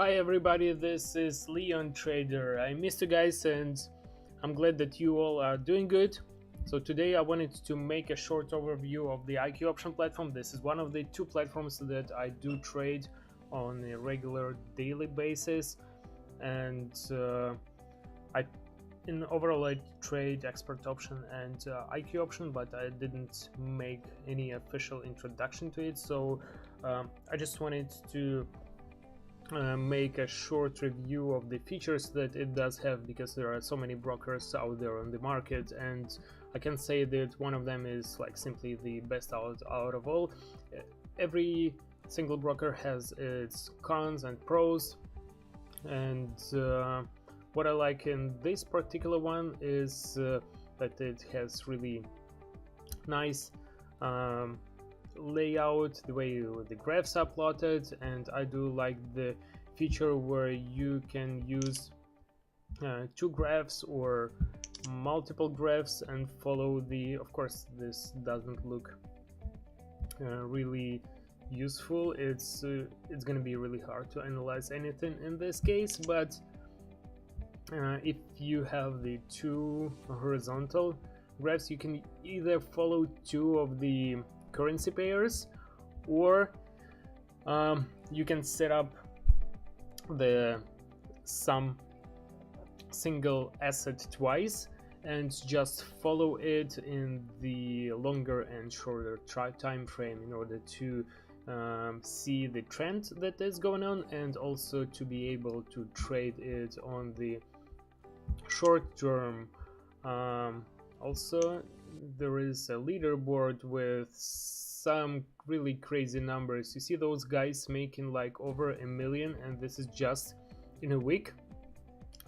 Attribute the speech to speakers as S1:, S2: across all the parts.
S1: Hi everybody, this is Leon Trader. I missed you guys and I'm glad that you all are doing good. So today I wanted to make a short overview of the IQ option platform. This is one of the two platforms that I do trade on a regular daily basis, and overall I trade expert option and IQ option, but I didn't make any official introduction to it. So I just wanted to make a short review of the features that it does have, because there are so many brokers out there on the market, and I can say that one of them is like simply the best out of all. Every single broker has its cons and pros, and what I like in this particular one is that it has really nice layout, the way the graphs are plotted, and I do like the feature where you can use two graphs or multiple graphs and follow the, of course this doesn't look really useful. It's gonna be really hard to analyze anything in this case, but if you have the two horizontal graphs, you can either follow two of the currency pairs, or you can set up some single asset twice and just follow it in the longer and shorter time frame in order to see the trend that is going on, and also to be able to trade it on the short term. Also, there is a leaderboard with some really crazy numbers. You see those guys making like over 1 million, and this is just in a week.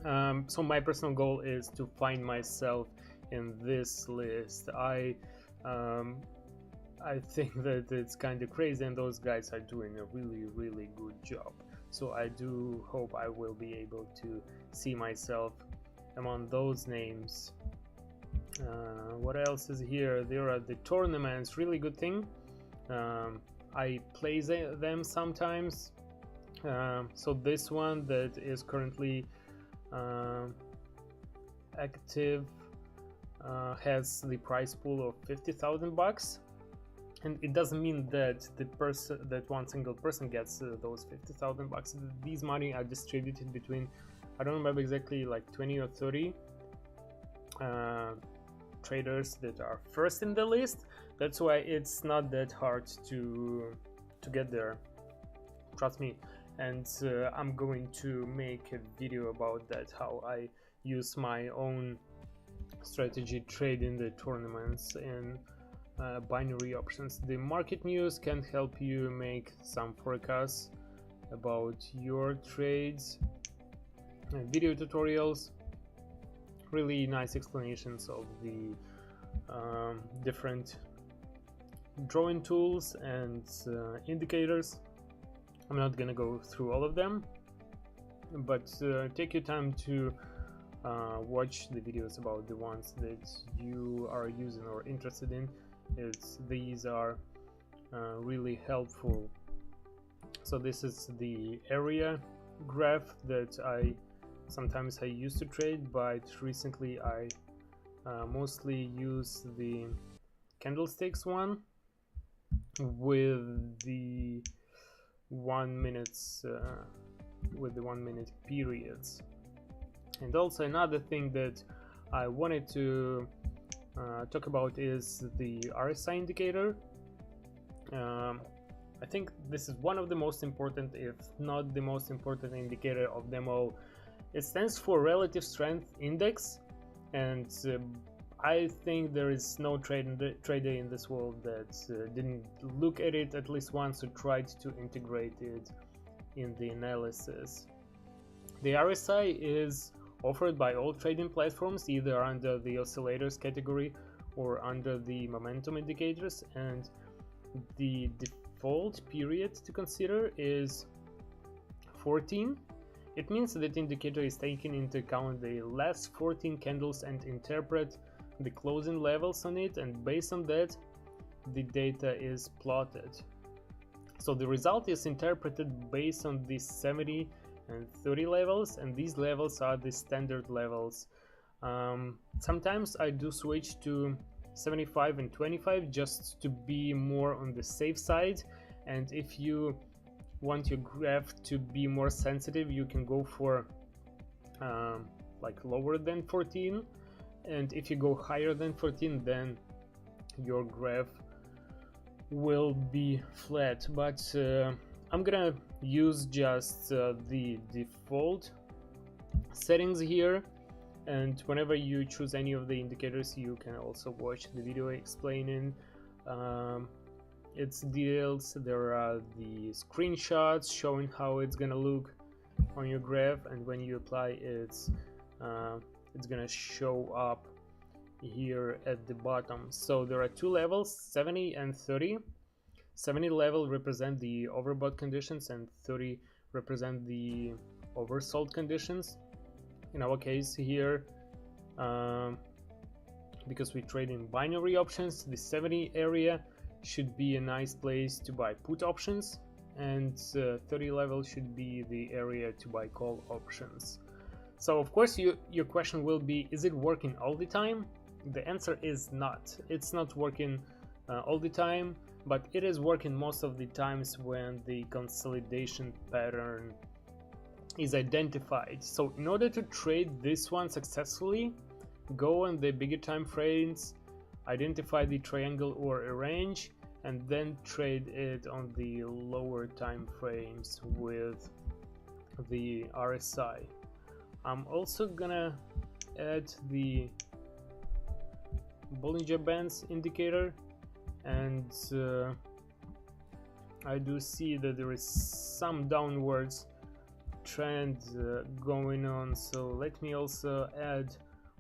S1: So my personal goal is to find myself in this list. I think that it's kind of crazy, and those guys are doing a really good job. So I do hope I will be able to see myself among those names. What else is here? There are the tournaments, really good thing. I play them sometimes. So this one that is currently active has the prize pool of 50,000 bucks, and it doesn't mean that one single person gets those 50,000 bucks. These money are distributed between, I don't remember exactly, like 20 or 30 traders that are first in the list. That's why it's not that hard to get there, trust me. And I'm going to make a video about that, how I use my own strategy trading the tournaments in binary options. The market news can help you make some forecasts about your trades, video tutorials, really nice explanations of the different drawing tools and indicators. I'm not gonna go through all of them, but take your time to watch the videos about the ones that you are using or interested in. These are really helpful. So this is the area graph that sometimes I used to trade, but recently I mostly use the candlesticks one with the 1 minute periods. And also another thing that I wanted to talk about is the RSI indicator. I think this is one of the most important, if not the most important indicator of them all. It stands for Relative Strength Index, and I think there is no trader in this world that didn't look at it at least once or tried to integrate it in the analysis. The RSI is offered by all trading platforms, either under the oscillators category or under the momentum indicators, and the default period to consider is 14. It means that the indicator is taking into account the last 14 candles and interpret the closing levels on it, and based on that the data is plotted. So the result is interpreted based on the 70 and 30 levels, and these levels are the standard levels. Sometimes I do switch to 75 and 25 just to be more on the safe side, and if you want your graph to be more sensitive, you can go for like lower than 14, and if you go higher than 14, then your graph will be flat. But I'm gonna use just the default settings here, and whenever you choose any of the indicators, you can also watch the video explaining its details. There are the screenshots showing how it's gonna look on your graph, and when you apply it's gonna show up here at the bottom. So there are two levels, 70 and 30. 70 level represent the overbought conditions and 30 represent the oversold conditions. In our case here, because we trade in binary options, the 70 area should be a nice place to buy put options, and 30 level should be the area to buy call options. So of course your question will be, is it working all the time? The answer is not. It's not working all the time, but it is working most of the times when the consolidation pattern is identified. So in order to trade this one successfully, go on the bigger time frames, identify the triangle or a range, and then trade it on the lower time frames with the RSI. I'm also gonna add the Bollinger Bands indicator, and I do see that there is some downwards trend going on, so let me also add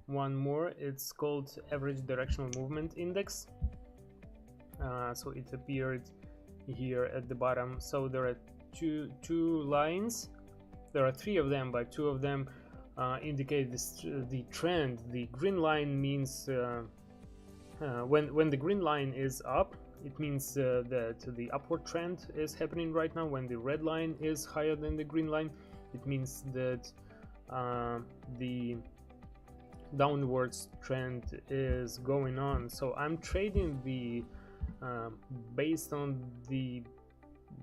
S1: one more. It's called average directional movement index. So it appeared here at the bottom. So there are two lines. There are three of them, but two of them indicate the trend. The green line means when the green line is up, it means that the upward trend is happening right now. When the red line is higher than the green line, it means that the downwards trend is going on. So I'm trading the based on the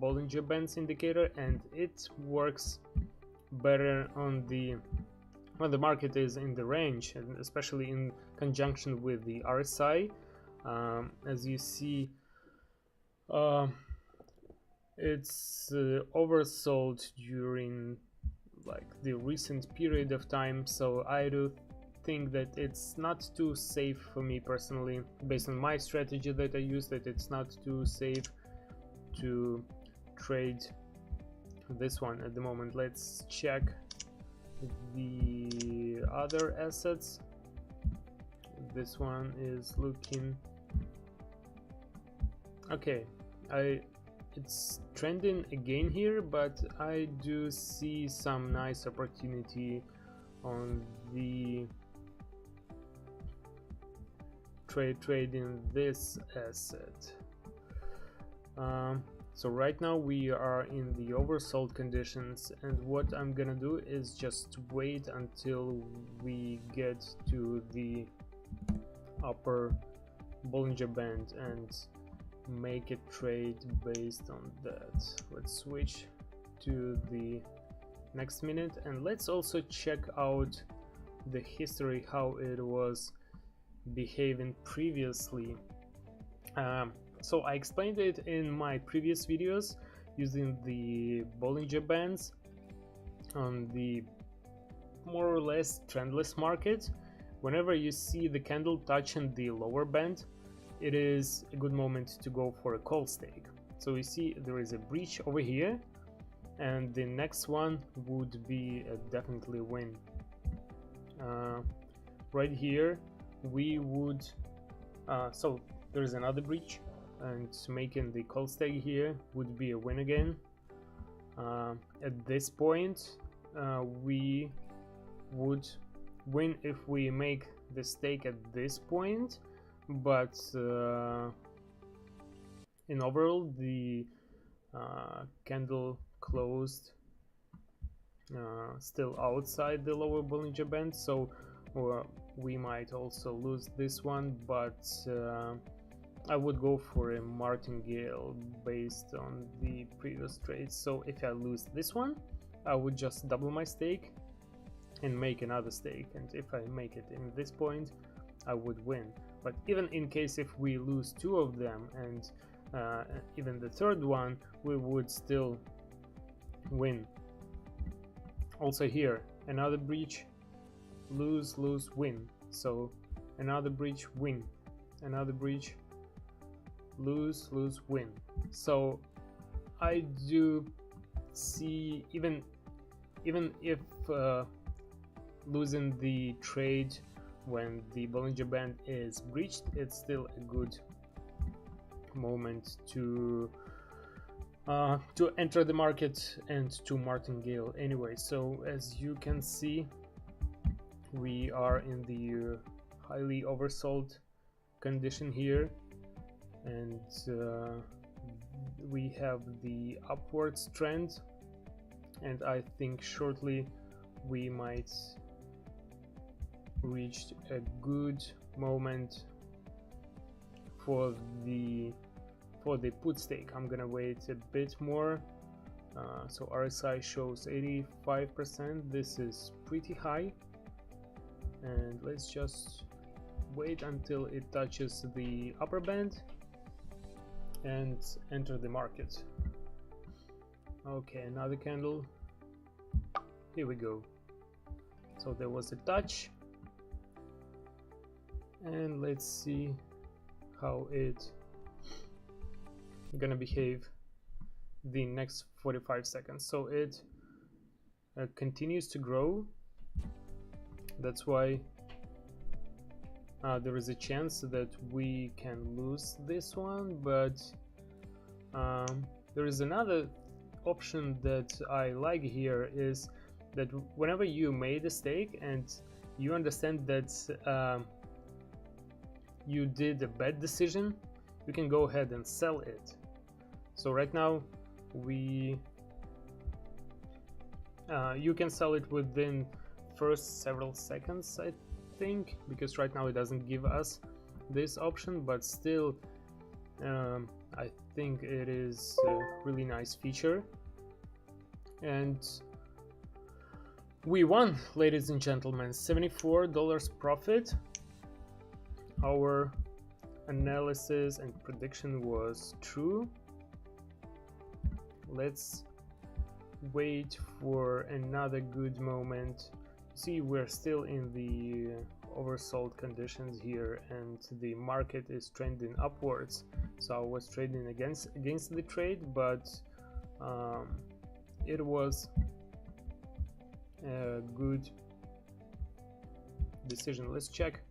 S1: Bollinger Bands indicator, and it works better on when the market is in the range, and especially in conjunction with the RSI. As you see, it's oversold during like the recent period of time, so I do think that it's not too safe for me personally, based on my strategy that I use, that it's not too safe to trade this one at the moment. Let's check the other assets. This one is looking okay. It's trending again here, but I do see some nice opportunity on the trading this asset. So right now we are in the oversold conditions, and what I'm gonna do is just wait until we get to the upper Bollinger Band and make a trade based on that. Let's switch to the next minute, and let's also check out the history, how it was behaving previously. So I explained it in my previous videos using the Bollinger Bands on the more or less trendless market. Whenever you see the candle touching the lower band, it is a good moment to go for a call stake. So you see there is a breach over here, and the next one would be a definitely win. Right here we would so there is another breach, and making the call stake here would be a win again. At this point we would win if we make the stake at this point, but in overall the candle closed still outside the lower Bollinger Band, so we might also lose this one, but I would go for a martingale based on the previous trade. So if I lose this one, I would just double my stake and make another stake, and if I make it in this point, I would win. But even in case if we lose two of them and even the third one, we would still win. Also here, another breach, lose, lose, win. So another breach, win. Another breach, lose, lose, win. So I do see, even if losing the trade when the Bollinger Band is breached, it's still a good moment to enter the market and to martingale anyway. So as you can see, we are in the highly oversold condition here, and we have the upwards trend, and I think shortly we might reach a good moment for the put stake. I'm gonna wait a bit more. So RSI shows 85%. This is pretty high, and let's just wait until it touches the upper band and enter the market. Okay, another candle. Here we go. So there was a touch, and let's see how it gonna behave the next 45 seconds. So it continues to grow. That's why there is a chance that we can lose this one, but there is another option that I like here, is that whenever you made a stake and you understand that you did a bad decision, you can go ahead and sell it. So right now you can sell it within first several seconds, I think, because right now it doesn't give us this option, but still I think it is a really nice feature. And we won, ladies and gentlemen, $74 profit. Our analysis and prediction was true. Let's wait for another good moment. See, we're still in the oversold conditions here, and the market is trending upwards. So I was trading against the trade, but it was a good decision. Let's check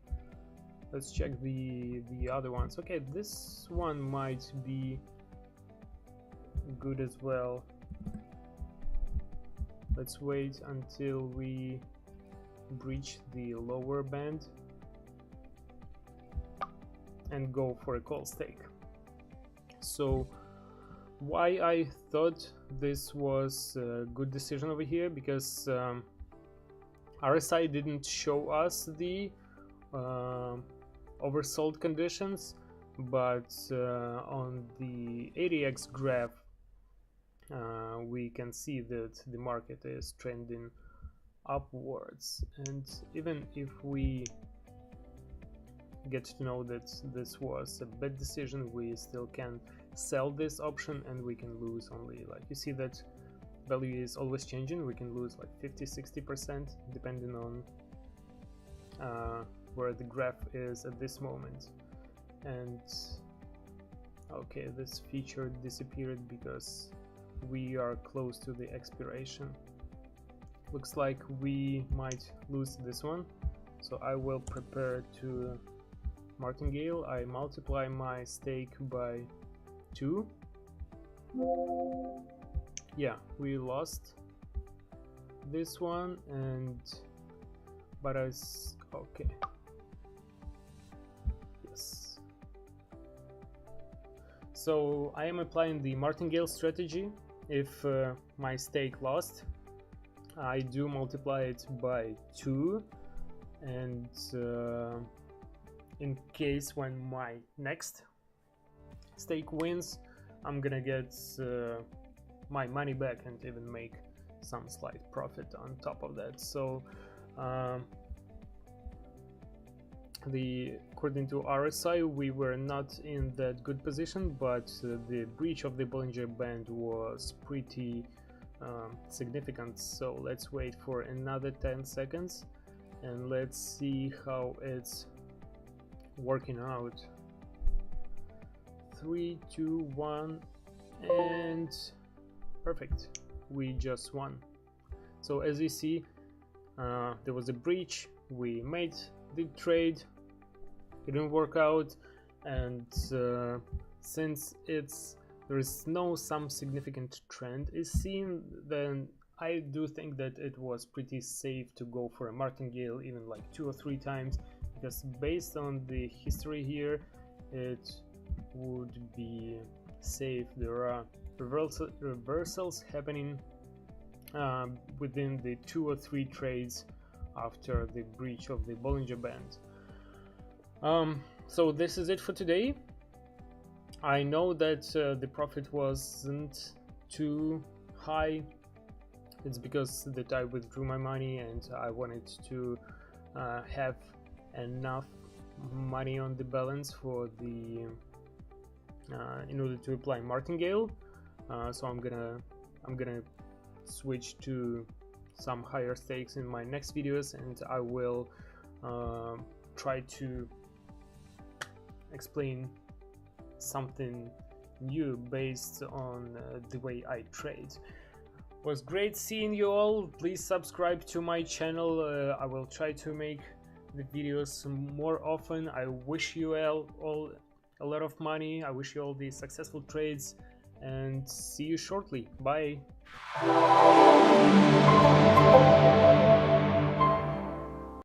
S1: the other ones. Okay, this one might be good as well. Let's wait until we breach the lower band and go for a call stake. So why I thought this was a good decision over here, because RSI didn't show us the oversold conditions, but on the ADX graph we can see that the market is trending upwards. And even if we get to know that this was a bad decision, we still can sell this option, and we can lose only, like, you see that value is always changing. We can lose like 50-60% depending on where the graph is at this moment. And okay, this feature disappeared because we are close to the expiration. Looks like we might lose this one, so I will prepare to martingale. I multiply my stake by 2. Yeah, we lost this one, and but okay, yes. So I am applying the martingale strategy. If my stake lost, I do multiply it by 2, and in case when my next stake wins, I'm gonna get my money back and even make some slight profit on top of that. So according to RSI, we were not in that good position, but the breach of the Bollinger Band was pretty significant. So let's wait for another 10 seconds and let's see how it's working out. 3, 2, 1, and perfect, we just won. So as you see, there was a breach, we made the trade, it didn't work out, and since there is some significant trend is seen, then I do think that it was pretty safe to go for a martingale even like 2 or 3 times, because based on the history here, it would be safe. There are reversals happening within the 2 or 3 trades after the breach of the Bollinger Band. So this is it for today. I know that the profit wasn't too high. It's because that I withdrew my money and I wanted to have enough money on the balance for the in order to apply martingale. So I'm gonna switch to some higher stakes in my next videos, and I will try to explain something new based on the way I trade. It was great seeing you all. Please subscribe to my channel. I will try to make the videos more often. I wish you all a lot of money. I wish you all the successful trades, and see you shortly. Bye.